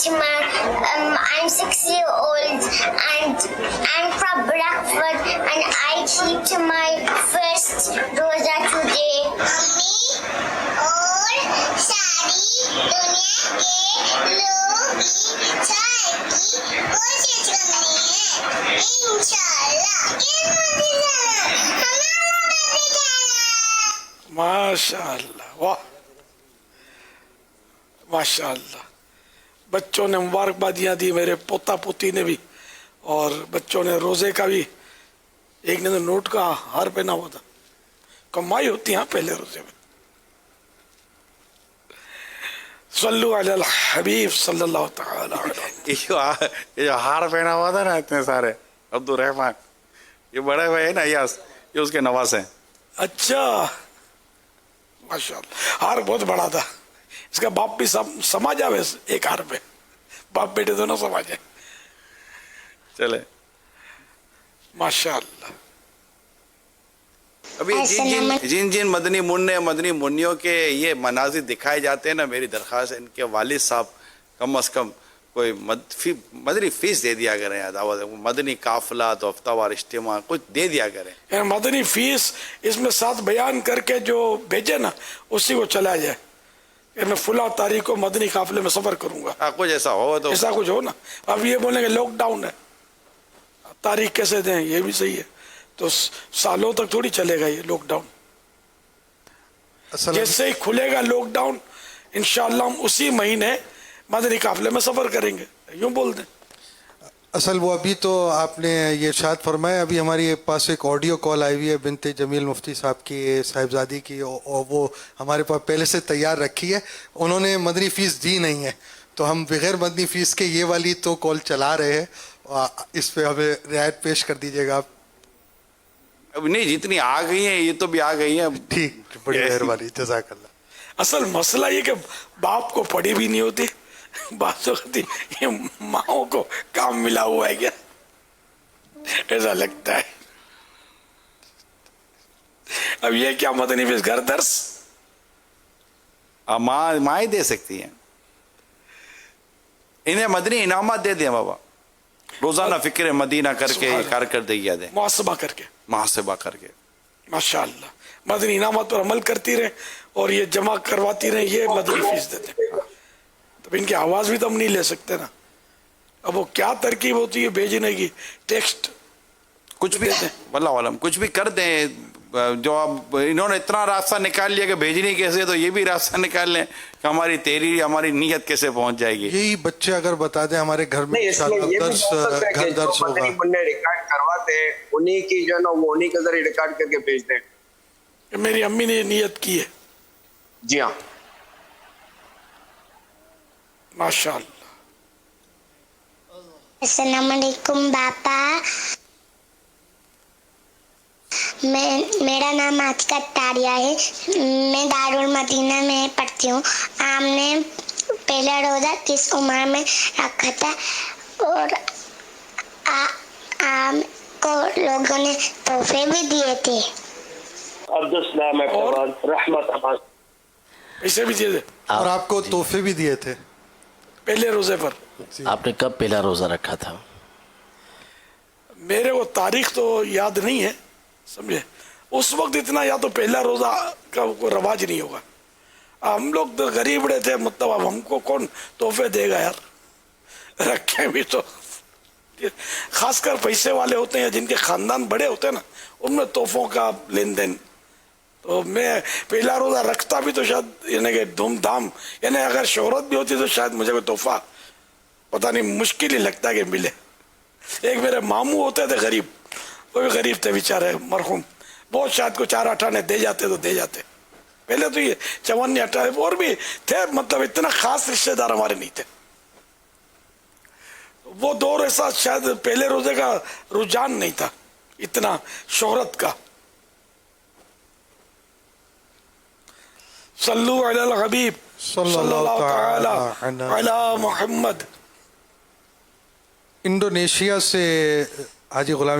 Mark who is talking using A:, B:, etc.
A: Fatima. I'm 6 years old and I'm from Bradford and I keep to my first roza today. Mummy और सारी दुनिया के लोग की चाय की कोशिश करनी है इंशाल्लाह।
B: माशाअल्लाह, वाह माशाअल्लाह। बच्चों ने मुबारकबादियाँ दी, मेरे पोता पोती ने भी, और बच्चों ने रोज़े का भी। एक ने तो नोट का हार पहना हुआ था। कमाई होती है पहले रोज़े में। सल्लु अलल हबीब सल्लल्लाहु तआला अलैहि।
C: ये जो हार पहना हुआ था ना इतने सारे, अब्दुल रहमान, ये बड़े भाई है ना यास, ये उसके नवासे हैं।
B: अच्छा, माशाअल्लाह। हार बहुत बड़ा था। इसका बाप भी समा जावे एक हार पे, बाप बेटे दोनों समा जाए।
C: चले
B: माशाअल्लाह।
C: अभी जिन जिन मदनी मुन्ने मदनी मुन्नियों के ये मनाजिर दिखाए जाते हैं ना, मेरी दरख्वास्त है इनके वालिद साहब कम अज़ कम कोई मदनी फीस दे दिया करें। दावत मदनी काफिला तो हफ्तावार इज्तिमा कुछ दे दिया करें।
B: मदनी फीस इसमें साथ बयान करके जो भेजे ना उसी को चला जाए कि मैं फुला तारीख को मदनी काफिले में सफर करूंगा।
C: कुछ ऐसा हो तो
B: ऐसा कुछ हो ना। अब ये बोलेंगे लॉकडाउन है, तारीख कैसे दें? ये भी सही है, तो सालों तक थोड़ी चलेगा ये लॉकडाउन। जैसे ही खुलेगा लॉकडाउन इंशाअल्लाह हम उसी महीने मदनी काफिले में सफर करेंगे, यूं बोल दें।
D: असल वो अभी तो आपने ये इरशाद फरमाया, अभी हमारे पास एक ऑडियो कॉल आई हुई है बिनते जमील मुफ्ती साहब की साहिबजादी की, और वो हमारे पास पहले से तैयार रखी है। उन्होंने मदनी फ़ीस दी नहीं है, तो हम बग़ैर मदनी फ़ीस के ये वाली तो कॉल चला रहे हैं। इस पे हमें रियायत पेश कर दीजिएगा आप।
C: अब नहीं, जितनी आ गई हैं ये तो भी आ गई हैं।
D: ठीक, बड़ी मेहरबानी, जज़ाकल्लाह।
B: असल मसला ये कि बाप को पड़ी भी नहीं होती, बात होती ये माओ को काम मिला हुआ है क्या, ऐसा लगता है। अब ये क्या मदनी फीस घर दर्स?
C: माँ ही दे सकती हैं। इन्हें मदनी इनामत दे दें बाबा, रोजाना फिक्र मदीना करके कारकर्दगियाँ दें, मुहासबा करके।
B: माशाअल्लाह, मदनी इनामत पर अमल करती रहे और ये जमा करवाती रहे, ये मदनी फीस देते। तो इनकी आवाज भी तो हम नहीं ले सकते ना। अब वो क्या तरकीब होती है भेजने की, टेक्स्ट
C: कुछ भी वल्लाह आलम कुछ भी कर दें। जो अब इन्होंने इतना रास्ता निकाल लिया कि भेजनी कैसे, तो ये भी रास्ता निकाल लें कि हमारी तेरी हमारी नीयत कैसे पहुंच जाएगी।
D: यही बच्चे अगर बता दें हमारे घर में घर दर्श होगा,
E: रिकॉर्ड करवाते हैं, उन्हीं की जो है ना वो उन्हीं के जरिए रिकॉर्ड करके भेज दें।
B: मेरी अम्मी ने नियत की है।
E: जी हाँ,
B: माशाअल्लाह।
A: अस्सलाम वालेकुम बापा, मेरा नाम आतिका तारिया है, मैं दारुल मदीना में पढ़ती हूँ। आपने पहला रोज़ा किस उम्र में रखा था और आपको लोगों ने तोहफे भी दिए थे?
B: पैसे भी दिए थे
D: और आपको तोहफे भी दिए थे
B: पहले रोजे पर।
F: आपने कब पहला रोजा रखा था?
B: मेरे को तारीख तो याद नहीं है, समझे। उस वक्त इतना या तो पहला रोजा का कोई रवाज नहीं होगा। हम लोग तो गरीब बड़े थे, मतलब अब हमको कौन तोहफे देगा यार, रखे भी तो खासकर पैसे वाले होते हैं, जिनके खानदान बड़े होते हैं ना, उनमें तोहफों का लेन देन। तो मैं पहला रोजा रखता भी तो शायद यानी कि धूमधाम, यानी अगर शोहरत भी होती तो शायद मुझे कोई तोहफा पता नहीं मुश्किल ही लगता है कि मिले। एक मेरे मामू होते थे गरीब, वो भी गरीब थे बेचारे मरहूम, बहुत शायद को 4 आने दे जाते तो दे जाते। पहले तो ये 54 58 और भी थे, मतलब इतना खास रिश्तेदार हमारे नहीं थे। वो दौर ऐसा शायद पहले रोजे का रुझान नहीं था इतना शोहरत का। सल्लु अलल हबीब सल्लल्लाहु तआला अला मुहम्मद।
D: इंडोनेशिया से हाजी गुलाम